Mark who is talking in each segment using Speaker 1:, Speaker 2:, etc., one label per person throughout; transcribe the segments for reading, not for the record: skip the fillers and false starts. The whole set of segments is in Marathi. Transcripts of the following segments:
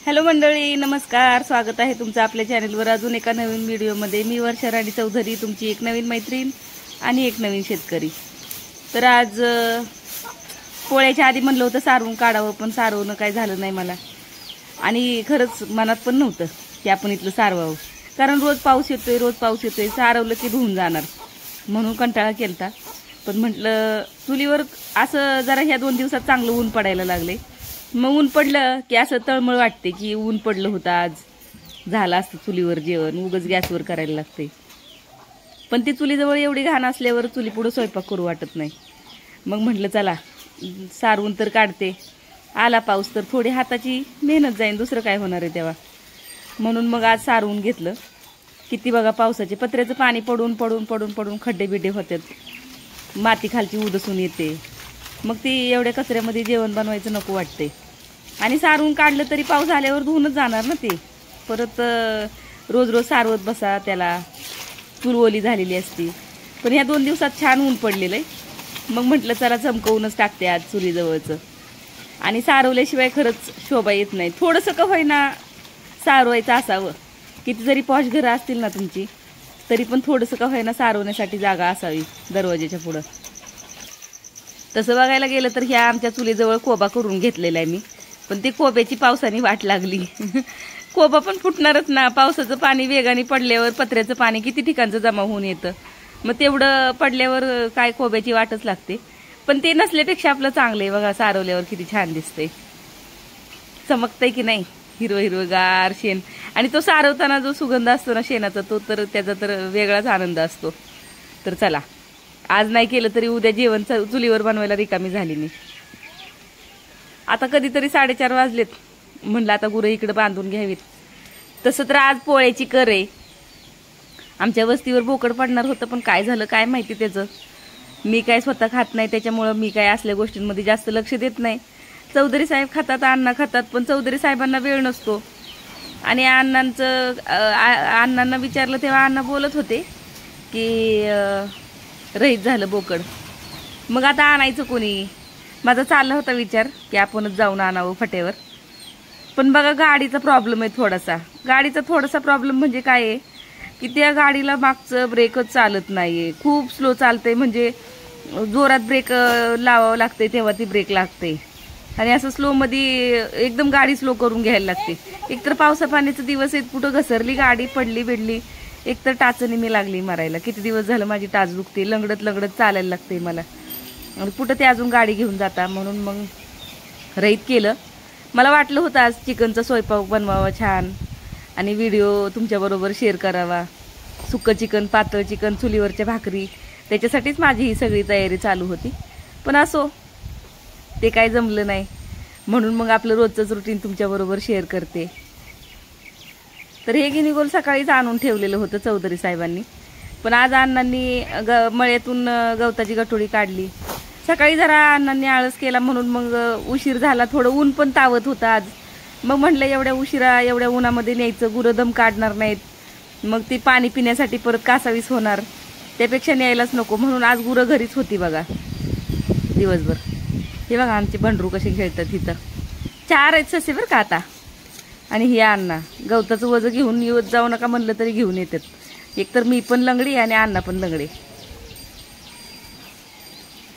Speaker 1: हॅलो मंडळी, नमस्कार. स्वागत आहे तुमचं आपल्या चॅनलवर अजून एका नवीन व्हिडिओमध्ये. मी वर्षा राणी चौधरी, तुमची एक नवीन मैत्रीण आणि एक नवीन शेतकरी. तर आज पोळ्याच्या आधी म्हणलं होतं सारवून काढावं, पण सारवणं काय झालं नाही मला. आणि खरंच मनात पण नव्हतं की आपण इथलं सारवावं, कारण रोज पाऊस येतोय, सारवलं की धुवून जाणार म्हणून कंटाळा केलता. पण म्हटलं चुलीवर असं जरा ह्या 2 दिवसात चांगलं ऊन पडायला लागले. मग ऊन पडलं की असं तळमळ वाटते की ऊन पडलं होतं, आज झालं असतं चुलीवर जेवण, उगाच गॅसवर करायला लागते. पण ती चुलीजवळ एवढी घाण असल्यावर चुली पुढं स्वयंपाक करू वाटत नाही. मग म्हटलं चला सारवून तर काढते, आला पाऊस तर थोडी हाताची मेहनत जाईन, दुसरं काय होणार आहे तेव्हा. म्हणून मग आज सारवून घेतलं. किती बघा पावसाचे पत्र्याचं पाणी पडून पडून पडून पडून खड्डे बिड्डे होतात, माती खालची उदसून येते. मग ती एवढ्या कचऱ्यामध्ये जेवण बनवायचं नको वाटते. आणि सारवून काढलं तरी पाऊस आल्यावर धुवूनच जाणार ना ते. परत रोज रोज सारवत बसा, त्याला चूल ओली झालेली असती. पण ह्या 2 दिवसात छान ऊन पडलेलं आहे. मग म्हटलं चला चमकवूनच टाकते आज चुलीजवळचं. आणि सारवल्याशिवाय खरंच शोभा येत नाही. थोडंसं का होईना सारवायचं असावं. किती जरी पॉश घरं असतील ना तुमची, तरी पण थोडंसं का होईना सारवण्यासाठी जागा असावी दरवाजाच्या पुढं. तसं बघायला गेलं तर ह्या आमच्या चुलीजवळ कोबा करून घेतलेला आहे मी. पण ती कोब्याची पावसाने वाट लागली. कोबा पण फुटणारच ना. पावसाचं पाणी वेगाने पडल्यावर पत्र्याचं पाणी किती ठिकाणचं जमा होऊन येतं. मग तेवढं पडल्यावर काय कोब्याची वाटच लागते. पण ते नसल्यापेक्षा आपलं चांगलं आहे बघा. सारवल्यावर किती छान दिसतंय, चमकतंय की नाही. हिरवगार शेण, आणि तो सारवताना जो सुगंध असतो ना शेणाचा, तो तर त्याचा तर वेगळाच आनंद असतो. तर चला आज नाही केलं तरी उद्या जेवण चुलीवर बनवायला रिकामी झाली मी. आता कधीतरी 4:30 वाजलेत. म्हणलं आता गुरं इकडे बांधून घ्यावीत. तसं तर आज पोळ्याची कर आहे. आमच्या वस्तीवर बोकड पडणार होतं, पण काय झालं काय माहिती त्याचं. मी काय स्वतः खात नाही, त्याच्यामुळं मी काय असल्या गोष्टींमध्ये जास्त लक्ष देत नाही. चौधरी साहेब खातात, अण्णा खातात, पण चौधरी साहेबांना वेळ नसतो. आणि अण्णांना विचारलं तेव्हा अण्णा बोलत होते की रहित झालं बोकड. मग आता आणायचं कोणी. माझा चालला होता विचार की आपणच जाऊन आणावं फटेवर. पण बघा गाडीचा प्रॉब्लेम आहे थोडासा. गाडीचा थोडासा प्रॉब्लेम म्हणजे काय आहे की त्या गाडीला मागचं ब्रेकच चालत नाहीये. खूप स्लो चालते, म्हणजे जोरात ब्रेक लावावं लागते तेव्हा ती ब्रेक लागते. आणि असं स्लोमध्ये एकदम गाडी स्लो करून घ्यायला लागते. एकतर पावसा पाण्याचे दिवस आहेत, कुठं घसरली गाडी, पडली बिडली, एकतर टाचणी मी लागली मारायला. किती दिवस झालं माझी टाच दुखते, लंगडत लंगडत चालायला लागते मला. आणि कुठं ते अजून गाडी घेऊन जाता. म्हणून मग रहित केलं. मला वाटलं होतं आज चिकनचा स्वयंपाक बनवावा छान, आणि व्हिडिओ तुमच्याबरोबर शेअर करावा. सुक्कं चिकन, पातळ चिकन, चुलीवरच्या भाकरी, त्याच्यासाठीच माझी ही सगळी तयारी चालू होती. पण असो, ते काय जमलं नाही. म्हणून मग आपलं रोजचंच रुटीन तुमच्याबरोबर शेअर करते. तर हे गिनीगोल सकाळीच आणून ठेवलेलं होतं चौधरी साहेबांनी. पण आज अण्णांनी मळ्यातून गवताची गठोडी काढली. सकाळी जरा अण्णांनी आळस केला म्हणून मग उशीर झाला. थोडं ऊन पण तावत होतं आज. मग म्हटलं एवढ्या उशिरा एवढ्या उन्हामध्ये न्यायचं, गुरं दम काढणार नाहीत, मग ती पाणी पिण्यासाठी परत कासावीस होणार, त्यापेक्षा न्यायलाच नको. म्हणून आज गुरं घरीच होती बघा दिवसभर. हे बघा आमचे बंडरू कसे खेळतात इथं. 4 आहेत ससे बरं का आता. आणि हे अण्णा गवताचं वजं घेऊन येत जाऊ नका म्हणलं तरी घेऊन येतात. एकतर मी पण लंगडी आणि अण्णा पण लंगडे.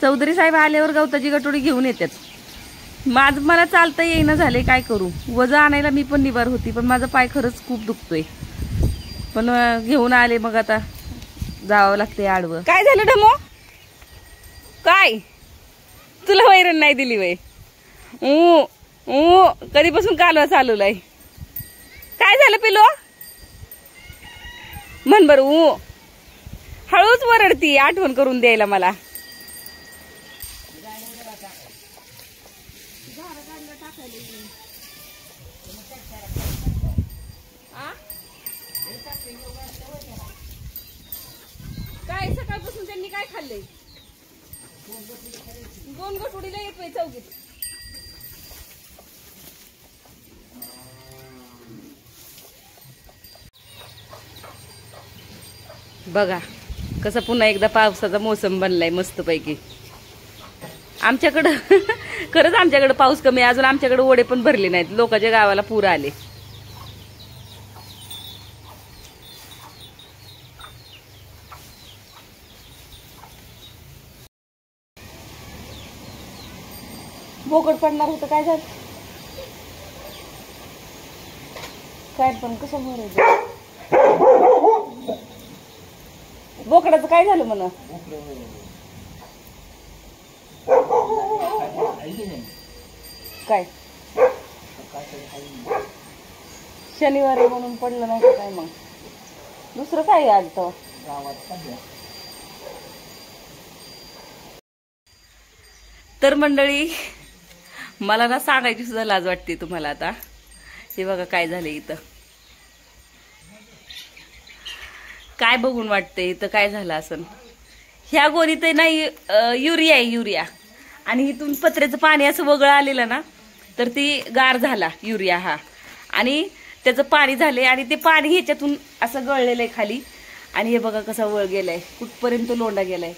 Speaker 1: चौधरी साहेब आल्यावर गवताची गटोडी घेऊन येतात. मला चालता येईना झाले, काय करू. वजं आणायला मी पण निबार होती, पण माझा पाय खरंच खूप दुखतोय. पण घेऊन आले, मग आता जावं लागतंय आडवं. काय झालं ढमो, काय तुला वैरण नाही दिली वय? कधीपासून कालवा चालवलाय. काय झालं पिलो, म्हण बरं. हळूच वरडती आठवण करून द्यायला मला. काय सकाळपासून त्यांनी काय खाल्लंय? 2 गठोडीला येतोय चौकीत. बघा कसं पुन्हा एकदा पावसाचा मोसम बनलाय मस्तपैकी. आमच्याकडं खरंच आमच्याकडे पाऊस कमी आहे, अजून आमच्याकडे ओढे पण भरले नाहीत, लोकांच्या गावाला पूर आले. बोकड पडणार होतं, काय झालं काय पण कसं मरायचं. बोकडाचं काय झालं म्हणा. काय शनिवार म्हणून पडलं नव्हतं काय, मग दुसरं काय आज तर. तर मंडळी, मला ना सांगायची सुद्धा लाज वाटते तुम्हाला. आता हे बघा काय झालं इथं, काय बघून वाटते इथं काय झालं असन. ह्या गोणीत नाही युरिया आहे, युरिया. आणि इथून पत्र्याचं पाणी असं वगळं आलेलं ना, तर ती गार झाला युरिया हा, आणि त्याचं पाणी झालंय आणि ते पाणी ह्याच्यातून असं गळलेलं आहे खाली. आणि हे बघा कसा वळ गेलाय, कुठपर्यंत लोंडा गेलाय.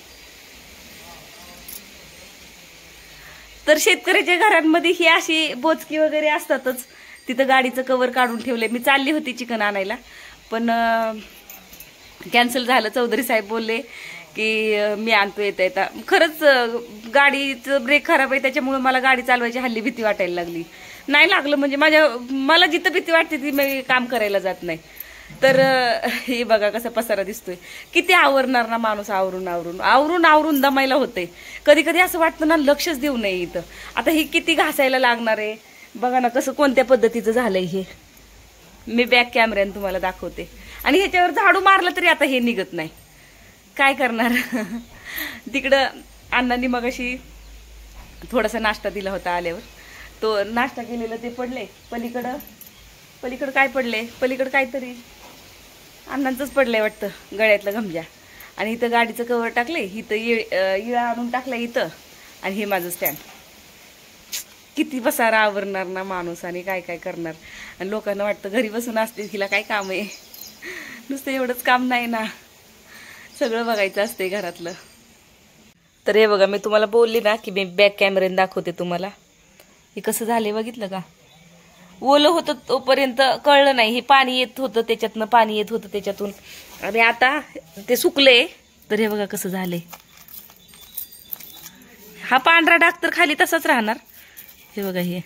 Speaker 1: तर शेतकऱ्याच्या घरांमध्ये ही अशी बोचकी वगैरे असतातच. तिथं गाडीचं कव्हर काढून ठेवलंय. मी चालली होती चिकन आणायला, पण कॅन्सल झालं. चौधरी साहेब बोलले की मी आणतो येता येता. खरंच गाडीचं ब्रेक खराब आहे, त्याच्यामुळे मला गाडी चालवायची हल्ली भीती वाटायला लागली. नाही लागलं म्हणजे मला जिथं भीती वाटते ती मी काम करायला जात नाही. तर हे बघा कसा पसारा दिसतोय. किती आवरणार ना माणूस, आवरून आवरून आवरून आवरून दमायला होते. कधी कधी असं वाटतं ना लक्षच देऊ नये इथं. आता ही किती घासायला लागणार आहे बघा ना, कसं कोणत्या पद्धतीचं झालंय हे. मी बॅक कॅमेऱ्याने तुम्हाला दाखवते. आणि ह्याच्यावर झाडू मारलं तरी आता हे निघत नाही, काय करणार. तिकडं अण्णांनी मगाशी थोडासा नाश्ता दिला होता आल्यावर, तो नाश्ता केलेला ते पडले पलीकडं काय पडले, पलीकडं काहीतरी अण्णांचंच पडलंय वाटतं, गळ्यातलं गमजा. आणि इथं गाडीचं कव्हर टाकले, इथं इळा आणून टाकला इथं, आणि हे माझं स्टँड. किती पसारा आवरणार ना माणूस, आणि काय काय करणार. आणि लोकांना वाटतं घरी बसून असते हिला काय काम आहे. नुसतं एवढंच काम नाही ना, सगळं बघायचं असते घरातलं. तर हे बघा, मी तुम्हाला बोलली ना की मी बॅक कॅमेऱ्याने दाखवते तुम्हाला. हे कसं झाले बघितलं का. ओलं होतं तोपर्यंत कळलं नाही, हे पाणी येत होतं त्याच्यातनं, पाणी येत होतं त्याच्यातून. आणि आता ते सुकले, तर हे बघा कसं झाले. हा पांढरा डाग तर खाली तसाच राहणार. हे बघा हे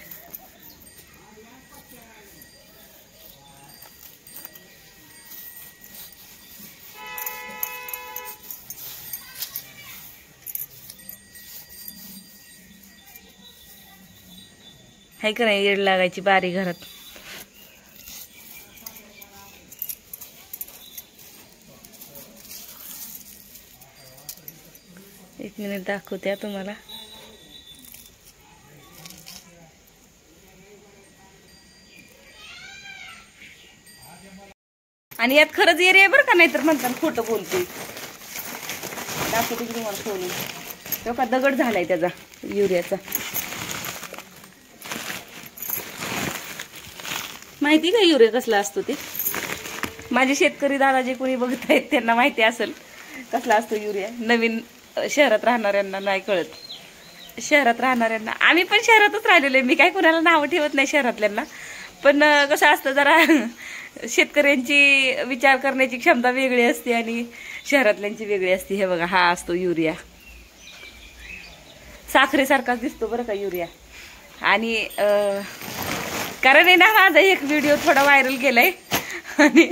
Speaker 1: हाय का नाही, येड लागायची बारी घरात. एक मिनिट दाखवते तुम्हाला. आणि यात खरंच एरिया आहे बरं का, नाहीतर म्हणतात खोटं बोलते. दाखवते की तुम्हाला खोलून. तेव्हा का दगड झालाय त्याचा युरियाचा. माहिती का युरिया कसला असतो ते. माझे शेतकरी दादा जे कोणी बघत आहेत त्यांना माहिती असेल कसला असतो युरिया. नवीन शहरात राहणाऱ्यांना नाही कळत. शहरात राहणाऱ्यांना, आम्ही पण शहरातच राहिलेलो आहे, मी काय कोणाला नावं ठेवत नाही शहरातल्यांना. पण कसं असतं जरा शेतकऱ्यांची विचार करण्याची क्षमता वेगळी असते आणि शहरातल्यांची वेगळी असते. हे बघा हा असतो युरिया. साखरेसारखाच दिसतो बरं का युरिया. आणि कारण आहे ना, माझा एक व्हिडिओ थोडा व्हायरल गेलाय आणि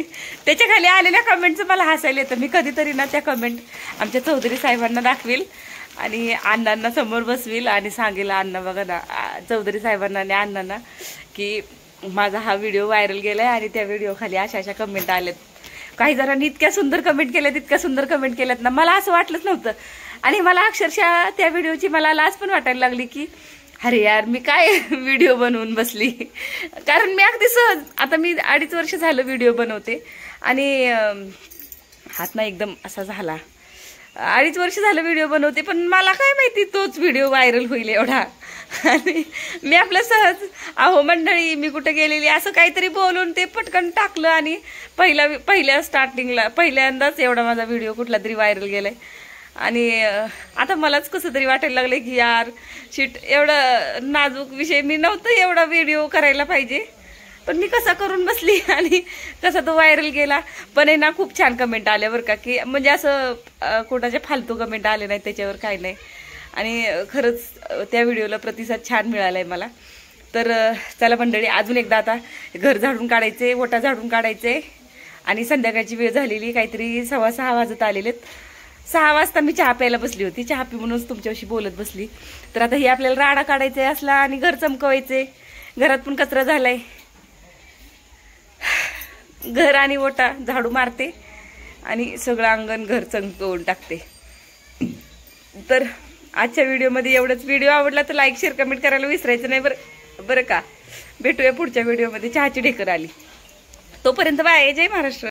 Speaker 1: त्याच्या खाली आलेल्या कमेंटचं मला हसायला येतं. मी कधीतरी ना त्या कमेंट आमच्या चौधरी साहेबांना दाखवेल आणि अण्णांना समोर बसवेल आणि सांगेल, अण्णा बघा ना, चौधरी साहेबांना आणि अण्णांना की माझा हा व्हिडिओ व्हायरल गेलाय आणि त्या व्हिडिओ खाली अशा अशा कमेंट आल्यात. काही जणांनी इतक्या सुंदर कमेंट केल्यात, इतक्या सुंदर कमेंट केल्यात ना, मला असं वाटलंच नव्हतं. आणि मला अक्षरशः त्या व्हिडिओची मला लाज पण वाटायला लागली की अरे यार मी काय व्हिडिओ बनवून बसली. कारण मी अगदी सहज, आता मी 2.5 वर्ष झालं व्हिडिओ बनवते आणि हात ना एकदम असा झाला. 2.5 वर्ष झालं व्हिडिओ बनवते, पण मला काय माहिती तोच व्हिडिओ व्हायरल होईल एवढा. आणि मी आपलं सहज अहो मंडळी मी कुठे गेलेली असं काहीतरी बोलून ते पटकन टाकलं आणि पहिल्या स्टार्टिंगला पहिल्यांदाच एवढा माझा व्हिडिओ कुठला तरी व्हायरल गेलाय. आणि आता मलाच कसं तरी वाटायला लागलं की यार शिट, एवढं नाजूक विषय मी नव्हतं एवढा व्हिडिओ करायला पाहिजे, पण मी कसा करून बसली आणि कसा तो व्हायरल गेला. पण आहे ना खूप छान कमेंट आल्या बरं का, की म्हणजे असं कोणाच्या फालतू कमेंट आले नाही त्याच्यावर, काही नाही. आणि खरंच त्या व्हिडिओला प्रतिसाद छान मिळालाय मला. तर चला मंडळी, अजून एकदा आता घर झाडून काढायचे, ओटा झाडून काढायचे आणि संध्याकाळची वेळ झालेली, काहीतरी 6:15 वाजत आलेलेत. 6 वाजता मी चहा प्यायला बसली होती, चहा पी म्हणूनच तुमच्याशी बोलत बसली. तर आता हे आपल्याला राडा काढायचा असला आणि घर चमकवायचे. घरात पण कचरा झालाय, घर आणि ओटा झाडू मारते आणि सगळं अंगण घर चमकवून टाकते. तर आजच्या व्हिडिओमध्ये एवढंच. व्हिडिओ आवडला तर लाईक शेअर कमेंट करायला विसरायचं नाही बरं का. भेटूया पुढच्या व्हिडिओमध्ये. चहाची ढेकर आली, तोपर्यंत बाय. जय महाराष्ट्र.